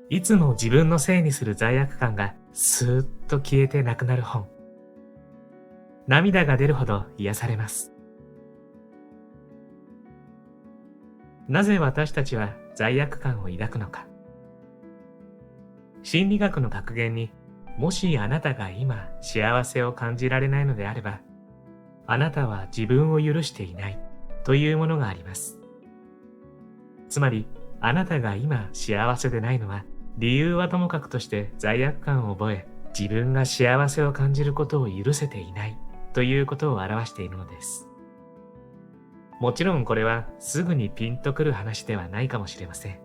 いつも自分のせいにする罪悪感がスーッと消えてなくなる本。涙が出るほど癒されます。なぜ私たちは罪悪感を抱くのか。心理学の格言に、もしあなたが今幸せを感じられないのであれば、あなたは自分を許していないというものがあります。つまり、あなたが今幸せでないのは、理由はともかくとして罪悪感を覚え、自分が幸せを感じることを許せていないということを表しているのです。もちろんこれはすぐにピンとくる話ではないかもしれません。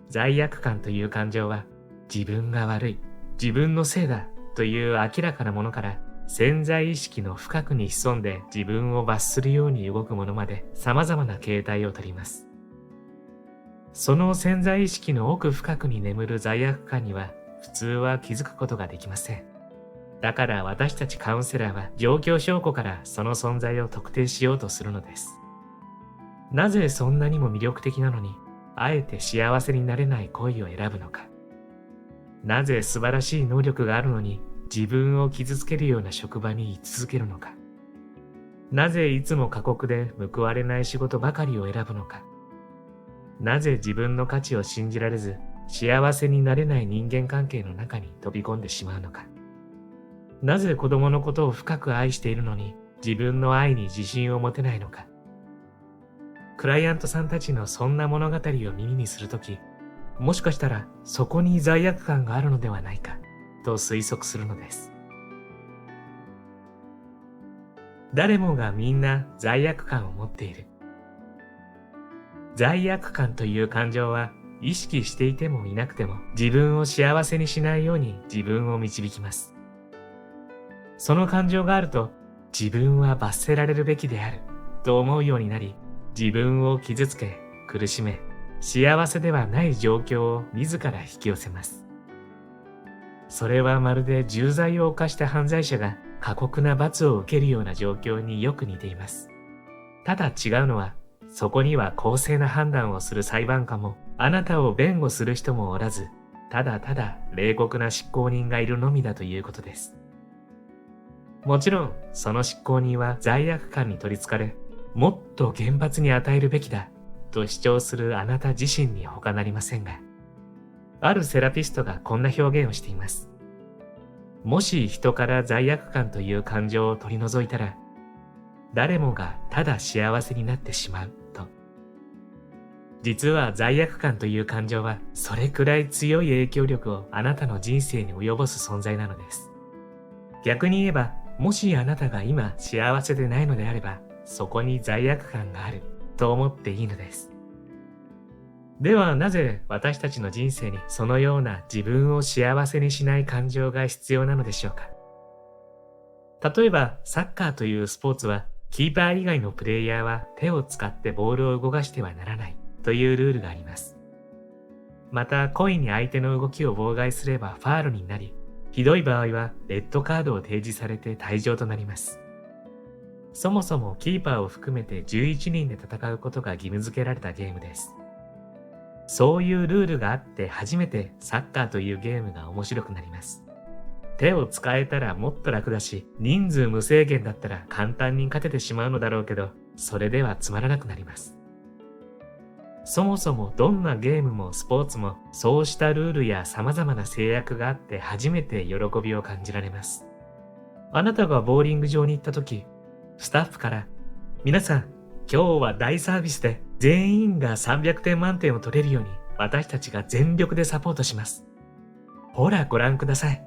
罪悪感という感情は、自分が悪い、自分のせいだという明らかなものから、潜在意識の深くに潜んで自分を罰するように動くものまで様々な形態をとります。その潜在意識の奥深くに眠る罪悪感には普通は気づくことができません。だから私たちカウンセラーは状況証拠からその存在を特定しようとするのです。なぜそんなにも魅力的なのに、あえて幸せになれない恋を選ぶのか。なぜ素晴らしい能力があるのに自分を傷つけるような職場に居続けるのか。なぜいつも過酷で報われない仕事ばかりを選ぶのか。なぜ自分の価値を信じられず幸せになれない人間関係の中に飛び込んでしまうのか。なぜ子供のことを深く愛しているのに自分の愛に自信を持てないのか。クライアントさんたちのそんな物語を耳にするとき、もしかしたらそこに罪悪感があるのではないかと推測するのです。誰もがみんな罪悪感を持っている。罪悪感という感情は意識していてもいなくても自分を幸せにしないように自分を導きます。その感情があると自分は罰せられるべきであると思うようになり、自分を傷つけ苦しめ幸せではない状況を自ら引き寄せます。それはまるで重罪を犯した犯罪者が過酷な罰を受けるような状況によく似ています。ただ違うのは、そこには公正な判断をする裁判官も、あなたを弁護する人もおらず、ただただ冷酷な執行人がいるのみだということです。もちろん、その執行人は罪悪感に取り憑かれ、もっと厳罰に与えるべきだと主張するあなた自身に他なりませんが、あるセラピストがこんな表現をしています。もし人から罪悪感という感情を取り除いたら、誰もがただ幸せになってしまうと。実は罪悪感という感情はそれくらい強い影響力をあなたの人生に及ぼす存在なのです。逆に言えば、もしあなたが今幸せでないのであれば、そこに罪悪感があると思っていいのです。ではなぜ私たちの人生にそのような自分を幸せにしない感情が必要なのでしょうか。例えばサッカーというスポーツはキーパー以外のプレイヤーは手を使ってボールを動かしてはならないというルールがあります。また故意に相手の動きを妨害すればファールになり、ひどい場合はレッドカードを提示されて退場となります。そもそもキーパーを含めて11人で戦うことが義務付けられたゲームです。そういうルールがあって初めてサッカーというゲームが面白くなります。手を使えたらもっと楽だし、人数無制限だったら簡単に勝ててしまうのだろうけど、それではつまらなくなります。そもそもどんなゲームもスポーツもそうしたルールや様々な制約があって初めて喜びを感じられます。あなたがボーリング場に行った時、スタッフから皆さん今日は大サービスで全員が300点満点を取れるように私たちが全力でサポートします。ほらご覧ください。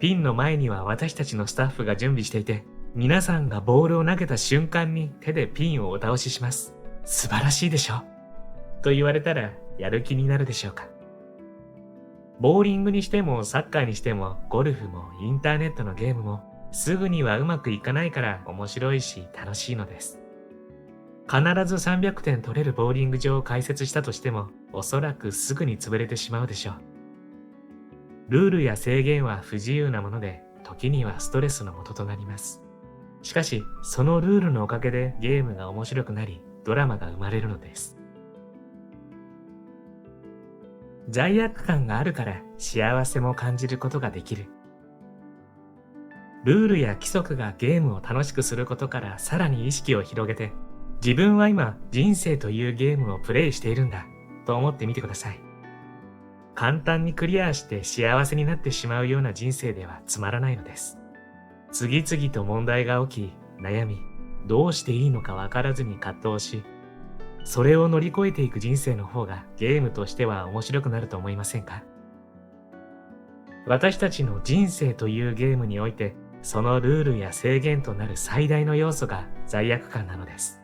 ピンの前には私たちのスタッフが準備していて、皆さんがボールを投げた瞬間に手でピンをお倒しします。素晴らしいでしょと言われたらやる気になるでしょうか。ボーリングにしてもサッカーにしてもゴルフもインターネットのゲームもすぐにはうまくいかないから面白いし楽しいのです。必ず300点取れるボーリング場を開設したとしてもおそらくすぐに潰れてしまうでしょう。ルールや制限は不自由なもので時にはストレスの元となります。しかしそのルールのおかげでゲームが面白くなりドラマが生まれるのです。罪悪感があるから幸せも感じることができる。ルールや規則がゲームを楽しくすることからさらに意識を広げて、自分は今人生というゲームをプレイしているんだと思ってみてください。簡単にクリアして幸せになってしまうような人生ではつまらないのです。次々と問題が起き、悩み、どうしていいのかわからずに葛藤し、それを乗り越えていく人生の方がゲームとしては面白くなると思いませんか？私たちの人生というゲームにおいて、そのルールや制限となる最大の要素が罪悪感なのです。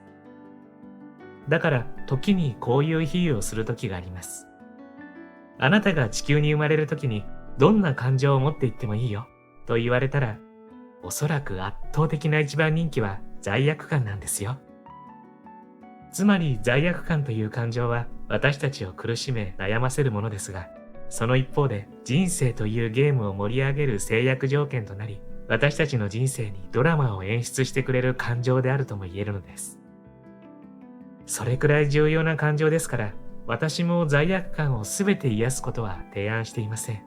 だから時にこういう比喩をする時があります。あなたが地球に生まれる時にどんな感情を持っていってもいいよと言われたら、おそらく圧倒的な一番人気は罪悪感なんですよ。つまり罪悪感という感情は私たちを苦しめ悩ませるものですが、その一方で人生というゲームを盛り上げる制約条件となり、私たちの人生にドラマを演出してくれる感情であるとも言えるのです。それくらい重要な感情ですから、私も罪悪感をすべて癒すことは提案していません。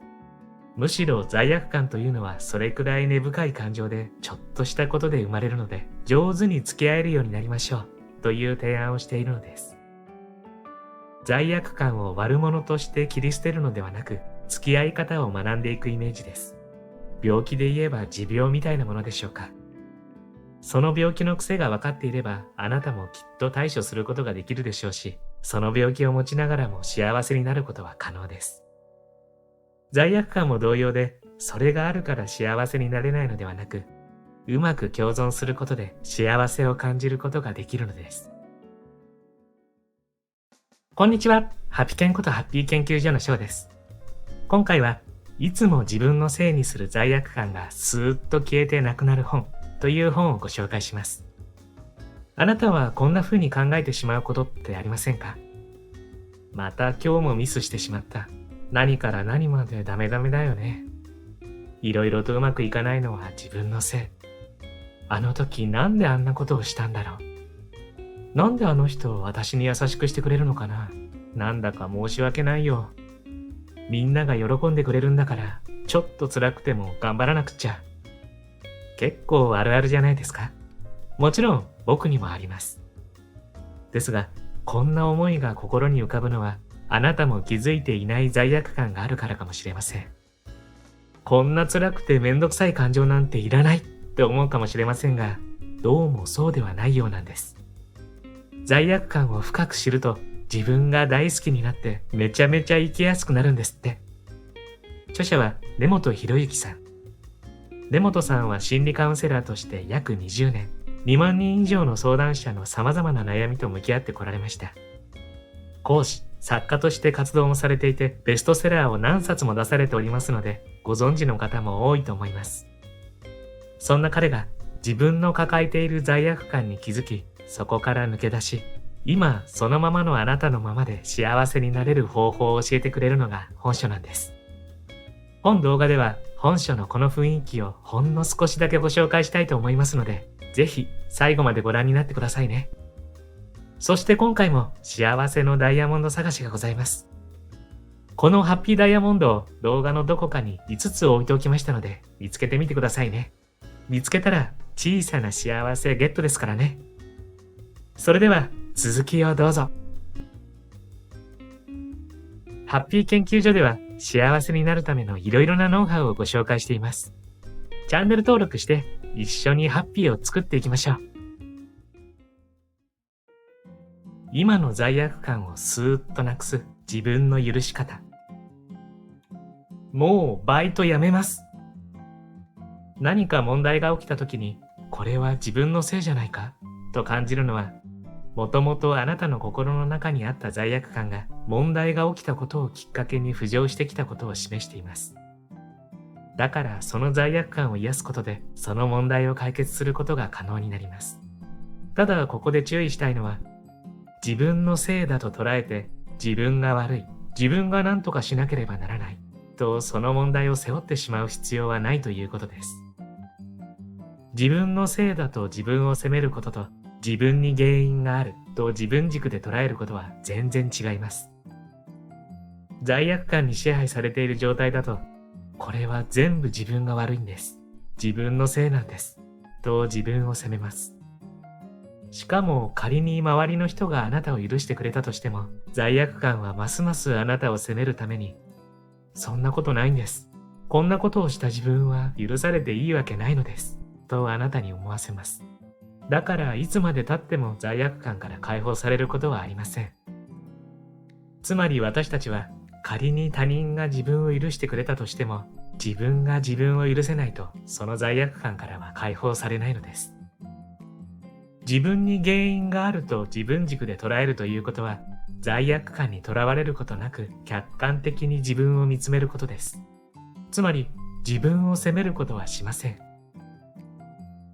むしろ罪悪感というのはそれくらい根深い感情でちょっとしたことで生まれるので、上手に付き合えるようになりましょうという提案をしているのです。罪悪感を悪者として切り捨てるのではなく、付き合い方を学んでいくイメージです。病気で言えば持病みたいなものでしょうか。その病気の癖が分かっていれば、あなたもきっと対処することができるでしょうし、その病気を持ちながらも幸せになることは可能です。罪悪感も同様で、それがあるから幸せになれないのではなく、うまく共存することで幸せを感じることができるのです。こんにちは。ハピケンことハッピー研究所の翔です。今回はいつも自分のせいにする罪悪感がスーッと消えてなくなる本という本をご紹介します。あなたはこんな風に考えてしまうことってありませんか？また今日もミスしてしまった。何から何までダメダメだよね。いろいろとうまくいかないのは自分のせい。あの時なんであんなことをしたんだろう。なんであの人私に優しくしてくれるのかな。なんだか申し訳ないよ。みんなが喜んでくれるんだから、ちょっと辛くても頑張らなくっちゃ。結構あるあるじゃないですか。もちろん僕にもあります。ですが、こんな思いが心に浮かぶのは、あなたも気づいていない罪悪感があるからかもしれません。こんな辛くてめんどくさい感情なんていらないって思うかもしれませんが、どうもそうではないようなんです。罪悪感を深く知ると、自分が大好きになってめちゃめちゃ生きやすくなるんですって。著者は根本博之さん。根本さんは心理カウンセラーとして約20年、2万人以上の相談者の様々な悩みと向き合ってこられました。講師、作家として活動もされていて、ベストセラーを何冊も出されておりますので、ご存知の方も多いと思います。そんな彼が自分の抱えている罪悪感に気づき、そこから抜け出し、今そのままのあなたのままで幸せになれる方法を教えてくれるのが本書なんです。本動画では本書のこの雰囲気をほんの少しだけご紹介したいと思いますので、ぜひ最後までご覧になってくださいね。そして今回も幸せのダイヤモンド探しがございます。このハッピーダイヤモンドを動画のどこかに5つ置いておきましたので、見つけてみてくださいね。見つけたら小さな幸せゲットですからね。それでは続きをどうぞ。ハッピー研究所では幸せになるためのいろいろなノウハウをご紹介しています。チャンネル登録して一緒にハッピーを作っていきましょう。今の罪悪感をスーッとなくす自分の許し方。もうバイト辞めます。何か問題が起きた時に、これは自分のせいじゃないかと感じるのは、もともとあなたの心の中にあった罪悪感が問題が起きたことをきっかけに浮上してきたことを示しています。だからその罪悪感を癒すことでその問題を解決することが可能になります。ただここで注意したいのは、自分のせいだと捉えて自分が悪い、自分が何とかしなければならないとその問題を背負ってしまう必要はないということです。自分のせいだと自分を責めることと、自分に原因があると自分軸で捉えることは全然違います。罪悪感に支配されている状態だと、これは全部自分が悪いんです。自分のせいなんです。と自分を責めます。しかも仮に周りの人があなたを許してくれたとしても、罪悪感はますますあなたを責めるために、そんなことないんです。こんなことをした自分は許されていいわけないのです。とあなたに思わせます。だからいつまで経っても罪悪感から解放されることはありません。つまり私たちは仮に他人が自分を許してくれたとしても、自分が自分を許せないとその罪悪感からは解放されないのです。自分に原因があると自分軸で捉えるということは、罪悪感にとらわれることなく客観的に自分を見つめることです。つまり自分を責めることはしません。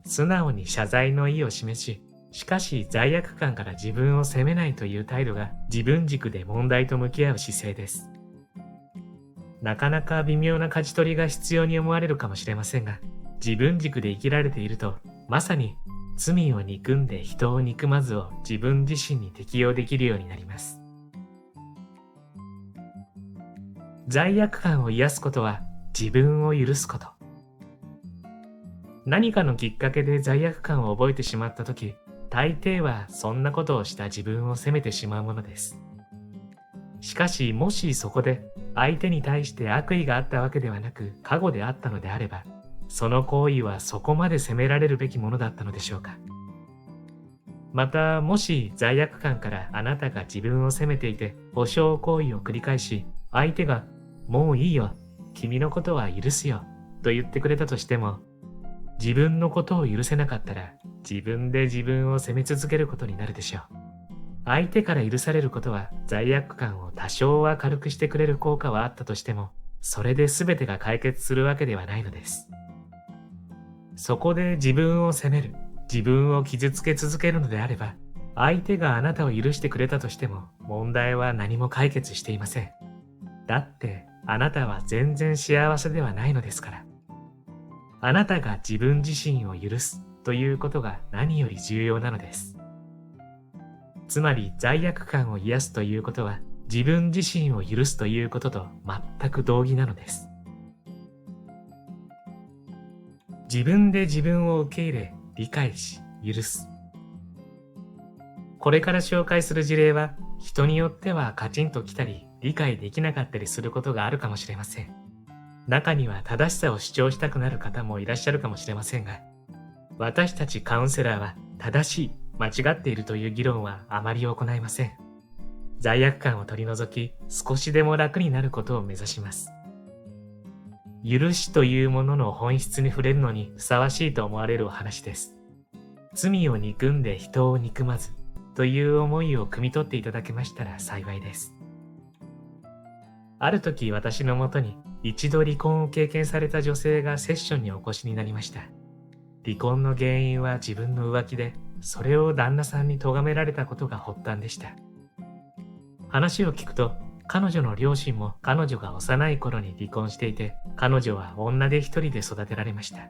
素直に謝罪の意を示し、しかし罪悪感から自分を責めないという態度が自分軸で問題と向き合う姿勢です。なかなか微妙な舵取りが必要に思われるかもしれませんが、自分軸で生きられていると、まさに罪を憎んで人を憎まずを自分自身に適用できるようになります。罪悪感を癒すことは自分を許すこと。何かのきっかけで罪悪感を覚えてしまったとき、大抵はそんなことをした自分を責めてしまうものです。しかし、もしそこで相手に対して悪意があったわけではなく過誤であったのであれば、その行為はそこまで責められるべきものだったのでしょうか。また、もし罪悪感からあなたが自分を責めていて保証行為を繰り返し、相手がもういいよ、君のことは許すよと言ってくれたとしても、自分のことを許せなかったら自分で自分を責め続けることになるでしょう。相手から許されることは罪悪感を多少は軽くしてくれる効果はあったとしても、それで全てが解決するわけではないのです。そこで自分を責める、自分を傷つけ続けるのであれば、相手があなたを許してくれたとしても問題は何も解決していません。だってあなたは全然幸せではないのですから。あなたが自分自身を許すということが何より重要なのです。つまり罪悪感を癒すということは自分自身を許すということと全く同義なのです。自分で自分を受け入れ、理解し、許す。これから紹介する事例は人によってはカチンときたり理解できなかったりすることがあるかもしれません。中には正しさを主張したくなる方もいらっしゃるかもしれませんが、私たちカウンセラーは正しい、間違っているという議論はあまり行いません。罪悪感を取り除き、少しでも楽になることを目指します。許しというものの本質に触れるのにふさわしいと思われるお話です。罪を憎んで人を憎まずという思いを汲み取っていただけましたら幸いです。ある時私のもとに一度離婚を経験された女性がセッションにお越しになりました。離婚の原因は自分の浮気で、それを旦那さんに咎められたことが発端でした。話を聞くと、彼女の両親も彼女が幼い頃に離婚していて、彼女は女手一人で育てられました。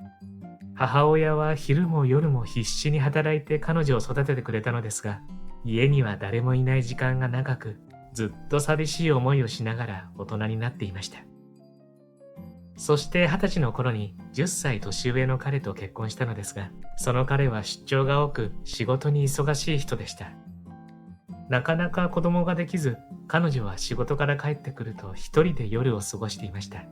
母親は昼も夜も必死に働いて彼女を育ててくれたのですが、家には誰もいない時間が長く、ずっと寂しい思いをしながら大人になっていました。そして20歳の頃に10歳年上の彼と結婚したのですが、その彼は出張が多く仕事に忙しい人でした。なかなか子供ができず、彼女は仕事から帰ってくると一人で夜を過ごしていました。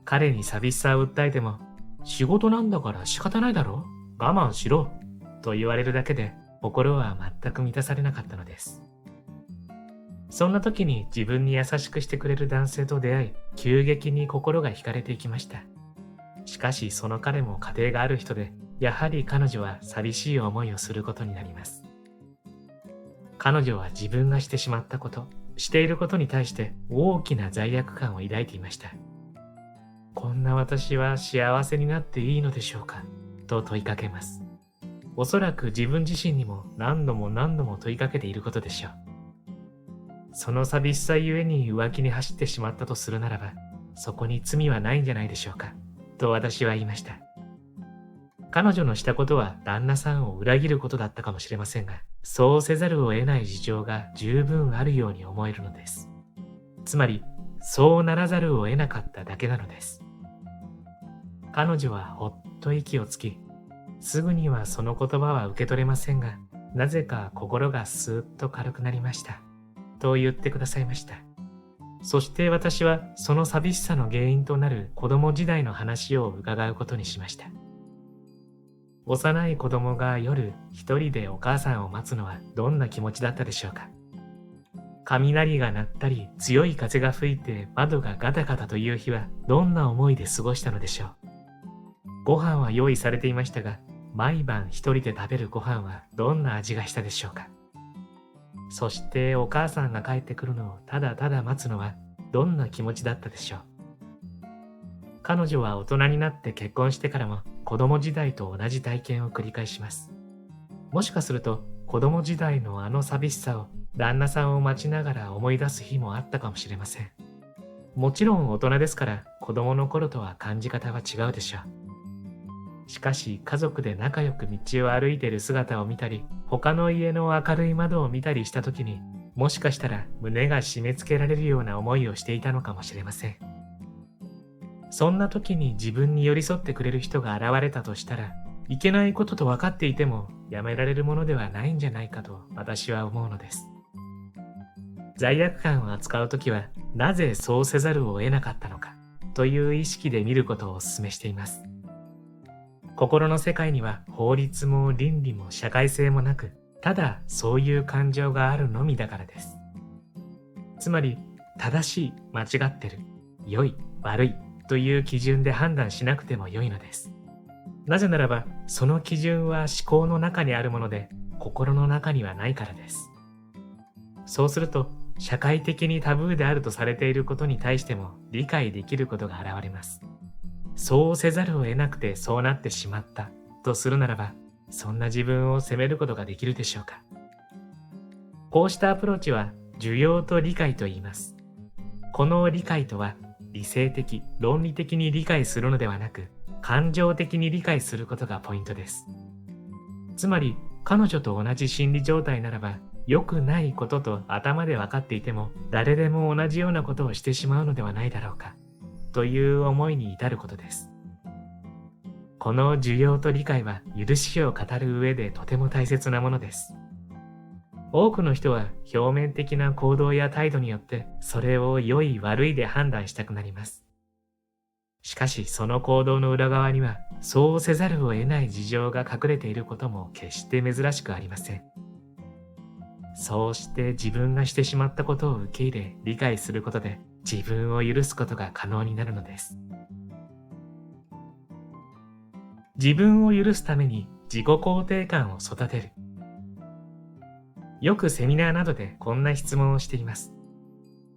彼に寂しさを訴えても、仕事なんだから仕方ないだろ、我慢しろと言われるだけで心は全く満たされなかったのです。そんな時に自分に優しくしてくれる男性と出会い、急激に心が惹かれていきました。しかしその彼も家庭がある人で、やはり彼女は寂しい思いをすることになります。彼女は自分がしてしまったこと、していることに対して大きな罪悪感を抱いていました。こんな私は幸せになっていいのでしょうかと問いかけます。おそらく自分自身にも何度も何度も問いかけていることでしょう。その寂しさゆえに浮気に走ってしまったとするならば、そこに罪はないんじゃないでしょうか、と私は言いました。彼女のしたことは旦那さんを裏切ることだったかもしれませんが、そうせざるを得ない事情が十分あるように思えるのです。つまり、そうならざるを得なかっただけなのです。彼女はほっと息をつき、すぐにはその言葉は受け取れませんが、なぜか心がスーッと軽くなりました。と言ってくださいました。そして私はその寂しさの原因となる子供時代の話を伺うことにしました。幼い子供が夜一人でお母さんを待つのはどんな気持ちだったでしょうか。雷が鳴ったり強い風が吹いて窓がガタガタという日はどんな思いで過ごしたのでしょう。ご飯は用意されていましたが、毎晩一人で食べるご飯はどんな味がしたでしょうか。そしてお母さんが帰ってくるのをただただ待つのはどんな気持ちだったでしょう。彼女は大人になって結婚してからも子供時代と同じ体験を繰り返します。もしかすると子供時代のあの寂しさを旦那さんを待ちながら思い出す日もあったかもしれません。もちろん大人ですから子供の頃とは感じ方は違うでしょう。しかし家族で仲良く道を歩いている姿を見たり、他の家の明るい窓を見たりした時に、もしかしたら胸が締め付けられるような思いをしていたのかもしれません。そんな時に自分に寄り添ってくれる人が現れたとしたら、いけないことと分かっていてもやめられるものではないんじゃないかと私は思うのです。罪悪感を扱う時は、なぜそうせざるを得なかったのかという意識で見ることをお勧めしています。心の世界には法律も倫理も社会性もなく、ただそういう感情があるのみだからです。つまり、正しい、間違ってる、良い、悪いという基準で判断しなくても良いのです。なぜならば、その基準は思考の中にあるもので、心の中にはないからです。そうすると、社会的にタブーであるとされていることに対しても理解できることが現れます。そうせざるを得なくてそうなってしまったとするならば、そんな自分を責めることができるでしょうか。こうしたアプローチは受容と理解と言います。この理解とは理性的、論理的に理解するのではなく、感情的に理解することがポイントです。つまり、彼女と同じ心理状態ならば、良くないことと頭で分かっていても、誰でも同じようなことをしてしまうのではないだろうか。という思いに至ることです。この受容と理解は許しを語る上でとても大切なものです。多くの人は表面的な行動や態度によってそれを良い悪いで判断したくなります。しかしその行動の裏側にはそうせざるを得ない事情が隠れていることも決して珍しくありません。そうして自分がしてしまったことを受け入れ理解することで自分を許すことが可能になるのです。自分を許すために自己肯定感を育てる。よくセミナーなどでこんな質問をしています。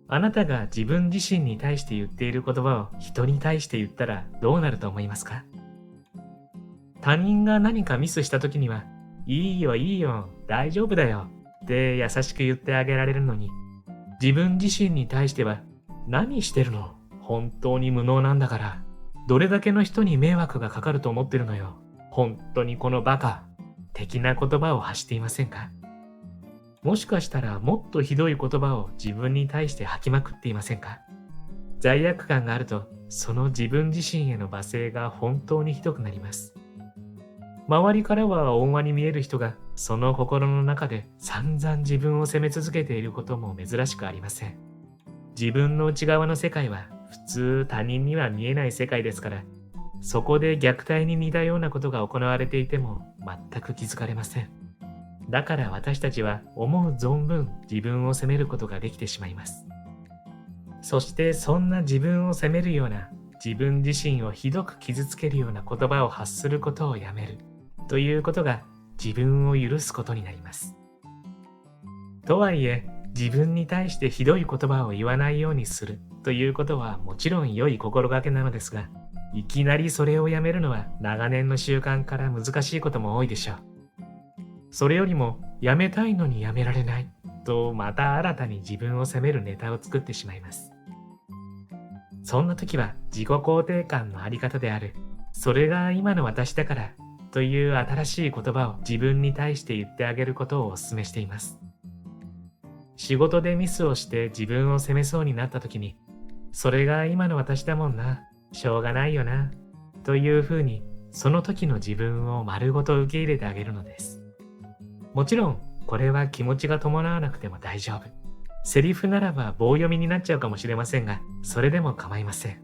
あなたが自分自身に対して言っている言葉を人に対して言ったらどうなると思いますか？他人が何かミスした時には、いいよいいよ、大丈夫だよって優しく言ってあげられるのに、自分自身に対しては、何してるの？本当に無能なんだから。どれだけの人に迷惑がかかると思ってるのよ。本当にこのバカ。的な言葉を発していませんか？もしかしたらもっとひどい言葉を自分に対して吐きまくっていませんか？罪悪感があると、その自分自身への罵声が本当にひどくなります。周りからは温和に見える人が、その心の中で散々自分を責め続けていることも珍しくありません。自分の内側の世界は普通他人には見えない世界ですから、そこで虐待に似たようなことが行われていても全く気づかれません。だから私たちは思う存分自分を責めることができてしまいます。そしてそんな自分を責めるような、自分自身をひどく傷つけるような言葉を発することをやめるということが自分を許すことになります。とはいえ、自分に対してひどい言葉を言わないようにするということはもちろん良い心がけなのですが、いきなりそれをやめるのは長年の習慣から難しいことも多いでしょう。それよりもやめたいのにやめられないとまた新たに自分を責めるネタを作ってしまいます。そんな時は自己肯定感のあり方である、それが今の私だからという新しい言葉を自分に対して言ってあげることをお勧めしています。仕事でミスをして自分を責めそうになった時に、それが今の私だもんな、しょうがないよな、というふうに、その時の自分を丸ごと受け入れてあげるのです。もちろん、これは気持ちが伴わなくても大丈夫。セリフならば棒読みになっちゃうかもしれませんが、それでも構いません。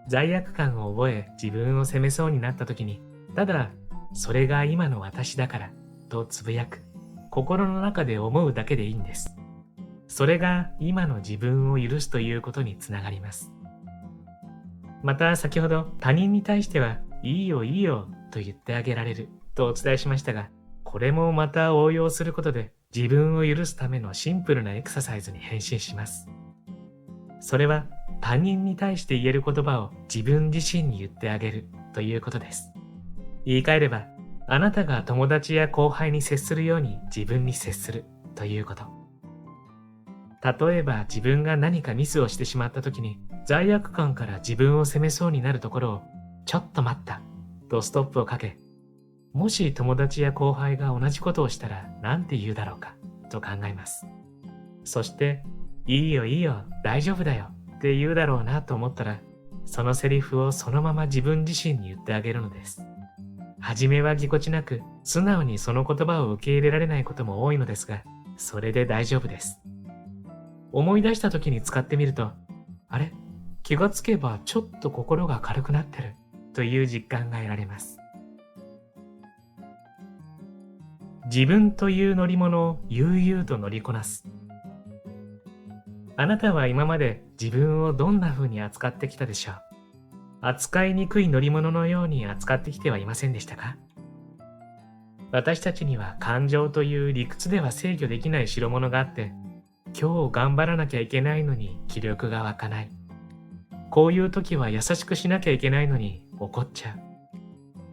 罪悪感を覚え自分を責めそうになった時に、ただ、それが今の私だから、とつぶやく。心の中で思うだけでいいんです。それが今の自分を許すということにつながります。また先ほど他人に対してはいいよいいよと言ってあげられるとお伝えしましたが、これもまた応用することで自分を許すためのシンプルなエクササイズに変身します。それは他人に対して言える言葉を自分自身に言ってあげるということです。言い換えれば、あなたが友達や後輩に接するように自分に接するということ。例えば自分が何かミスをしてしまった時に罪悪感から自分を責めそうになるところをちょっと待ったとストップをかけ、もし友達や後輩が同じことをしたら何て言うだろうかと考えます。そしていいよいいよ大丈夫だよって言うだろうなと思ったら、そのセリフをそのまま自分自身に言ってあげるのです。はじめはぎこちなく素直にその言葉を受け入れられないことも多いのですが、それで大丈夫です。思い出した時に使ってみると、あれ？気がつけばちょっと心が軽くなってるという実感が得られます。自分という乗り物を悠々と乗りこなす。あなたは今まで自分をどんな風に扱ってきたでしょう。扱いにくい乗り物のように扱ってきてはいませんでしたか？私たちには感情という理屈では制御できない代物があって、今日頑張らなきゃいけないのに気力が湧かない。こういう時は優しくしなきゃいけないのに怒っちゃう。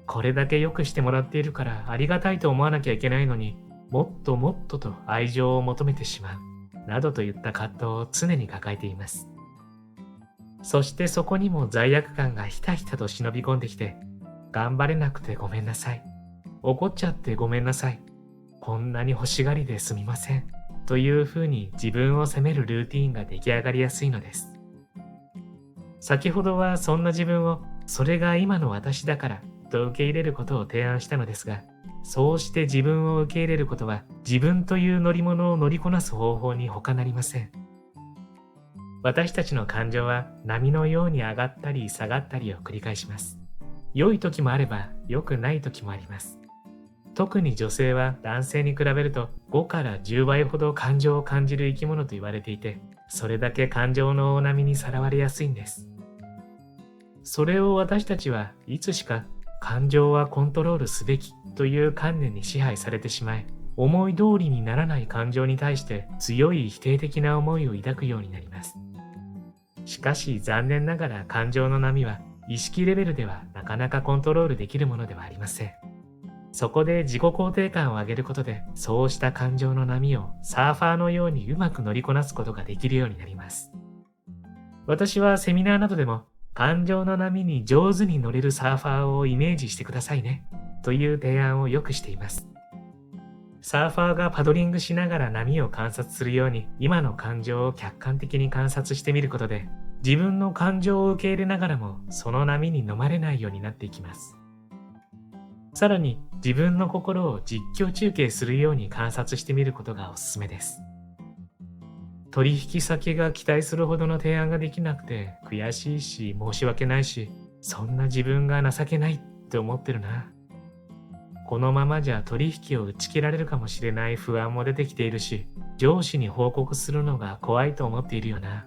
これだけ良くしてもらっているからありがたいと思わなきゃいけないのに、もっともっとと愛情を求めてしまう。などといった葛藤を常に抱えています。そしてそこにも罪悪感がひたひたと忍び込んできて、頑張れなくてごめんなさい。怒っちゃってごめんなさい。こんなに欲しがりですみません。というふうに自分を責めるルーティーンが出来上がりやすいのです。先ほどはそんな自分を、それが今の私だからと受け入れることを提案したのですが、そうして自分を受け入れることは自分という乗り物を乗りこなす方法に他なりません。私たちの感情は波のように上がったり下がったりを繰り返します。良い時もあれば良くない時もあります。特に女性は男性に比べると5から10倍ほど感情を感じる生き物と言われていて、それだけ感情の大波にさらわれやすいんです。それを私たちはいつしか感情はコントロールすべきという観念に支配されてしまい、思い通りにならない感情に対して強い否定的な思いを抱くようになります。しかし残念ながら感情の波は意識レベルではなかなかコントロールできるものではありません。そこで自己肯定感を上げることで、そうした感情の波をサーファーのようにうまく乗りこなすことができるようになります。私はセミナーなどでも、感情の波に上手に乗れるサーファーをイメージしてくださいねという提案をよくしています。サーファーがパドリングしながら波を観察するように、今の感情を客観的に観察してみることで、自分の感情を受け入れながらもその波に飲まれないようになっていきます。さらに自分の心を実況中継するように観察してみることがおすすめです。取引先が期待するほどの提案ができなくて悔しいし申し訳ないし、そんな自分が情けないって思ってるな。このままじゃ取引を打ち切られるかもしれない不安も出てきているし、上司に報告するのが怖いと思っているよな。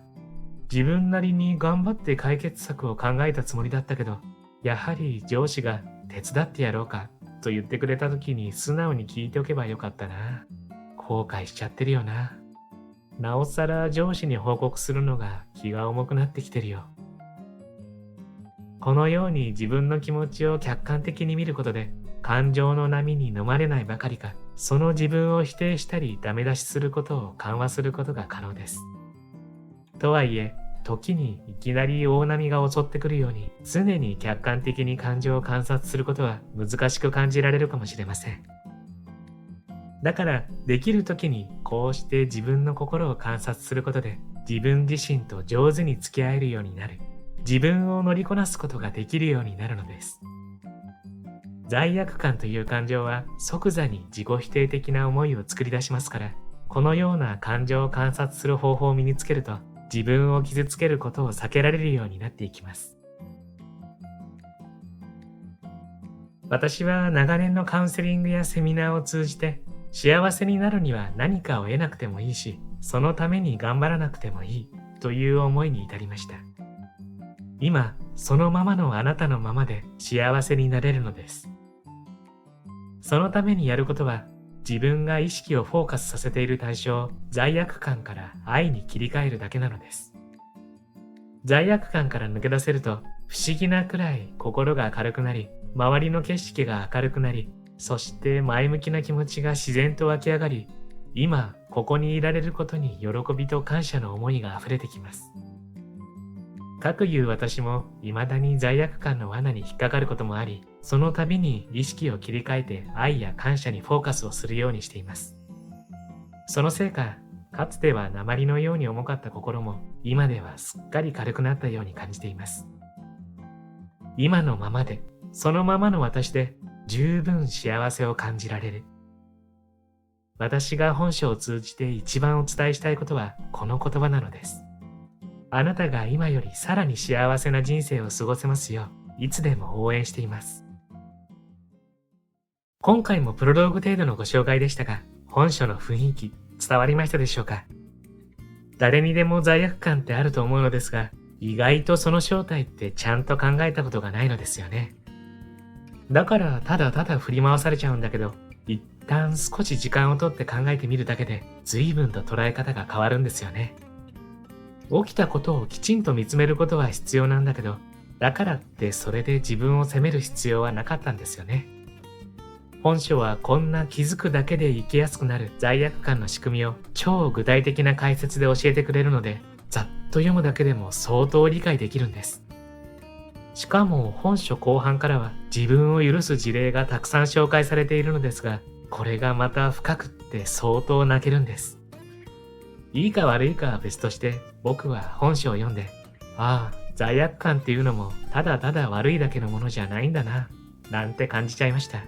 自分なりに頑張って解決策を考えたつもりだったけど、やはり上司が手伝ってやろうかと言ってくれた時に素直に聞いておけばよかったな。後悔しちゃってるよな。なおさら上司に報告するのが気が重くなってきてるよ。このように自分の気持ちを客観的に見ることで、感情の波に飲まれないばかりか、その自分を否定したりダメ出しすることを緩和することが可能です。とはいえ、時にいきなり大波が襲ってくるように、常に客観的に感情を観察することは難しく感じられるかもしれません。だからできる時にこうして自分の心を観察することで自分自身と上手に付き合えるようになる。自分を乗りこなすことができるようになるのです。罪悪感という感情は即座に自己否定的な思いを作り出しますから、このような感情を観察する方法を身につけると自分を傷つけることを避けられるようになっていきます。私は長年のカウンセリングやセミナーを通じて、幸せになるには何かを得なくてもいいし、そのために頑張らなくてもいいという思いに至りました。今、そのままのあなたのままで幸せになれるのです。そのためにやることは、自分が意識をフォーカスさせている対象、罪悪感から愛に切り替えるだけなのです。罪悪感から抜け出せると、不思議なくらい心が軽くなり、周りの景色が明るくなり、そして前向きな気持ちが自然と湧き上がり、今ここにいられることに喜びと感謝の思いが溢れてきます。かくいう私も未だに罪悪感の罠に引っかかることもあり、その度に意識を切り替えて愛や感謝にフォーカスをするようにしています。そのせいか、かつては鉛のように重かった心も今ではすっかり軽くなったように感じています。今のままで、そのままの私で十分幸せを感じられる。私が本書を通じて一番お伝えしたいことはこの言葉なのです。あなたが今よりさらに幸せな人生を過ごせますよう、いつでも応援しています。今回もプロローグ程度のご紹介でしたが、本書の雰囲気伝わりましたでしょうか？誰にでも罪悪感ってあると思うのですが、意外とその正体ってちゃんと考えたことがないのですよね。だからただただ振り回されちゃうんだけど、一旦少し時間をとって考えてみるだけで随分と捉え方が変わるんですよね。起きたことをきちんと見つめることは必要なんだけど、だからってそれで自分を責める必要はなかったんですよね。本書はこんな気づくだけで生きやすくなる罪悪感の仕組みを超具体的な解説で教えてくれるので、ざっと読むだけでも相当理解できるんです。しかも本書後半からは自分を許す事例がたくさん紹介されているのですが、これがまた深くって相当泣けるんです。いいか悪いかは別として、僕は本書を読んで、ああ、罪悪感っていうのもただただ悪いだけのものじゃないんだな、なんて感じちゃいました。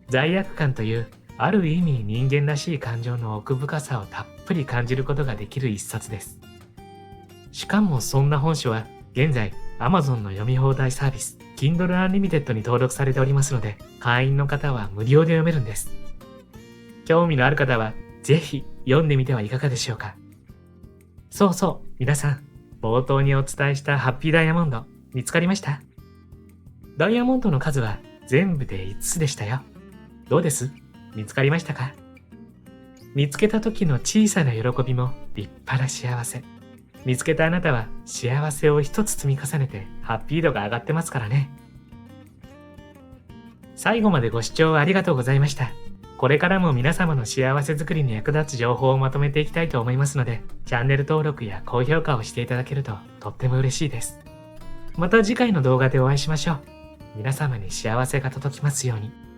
罪悪感というある意味人間らしい感情の奥深さをたっぷり感じることができる一冊です。しかもそんな本書は現在 Amazon の読み放題サービス Kindle Unlimited に登録されておりますので、会員の方は無料で読めるんです。興味のある方はぜひ読んでみてはいかがでしょうか。そうそう、皆さん、冒頭にお伝えしたハッピーダイヤモンド見つかりました？ダイヤモンドの数は全部で5つでしたよ。どうです？見つかりましたか？見つけた時の小さな喜びも立派な幸せ。見つけたあなたは幸せを一つ積み重ねてハッピー度が上がってますからね。最後までご視聴ありがとうございました。これからも皆様の幸せづくりに役立つ情報をまとめていきたいと思いますので、チャンネル登録や高評価をしていただけるととっても嬉しいです。また次回の動画でお会いしましょう。皆様に幸せが届きますように。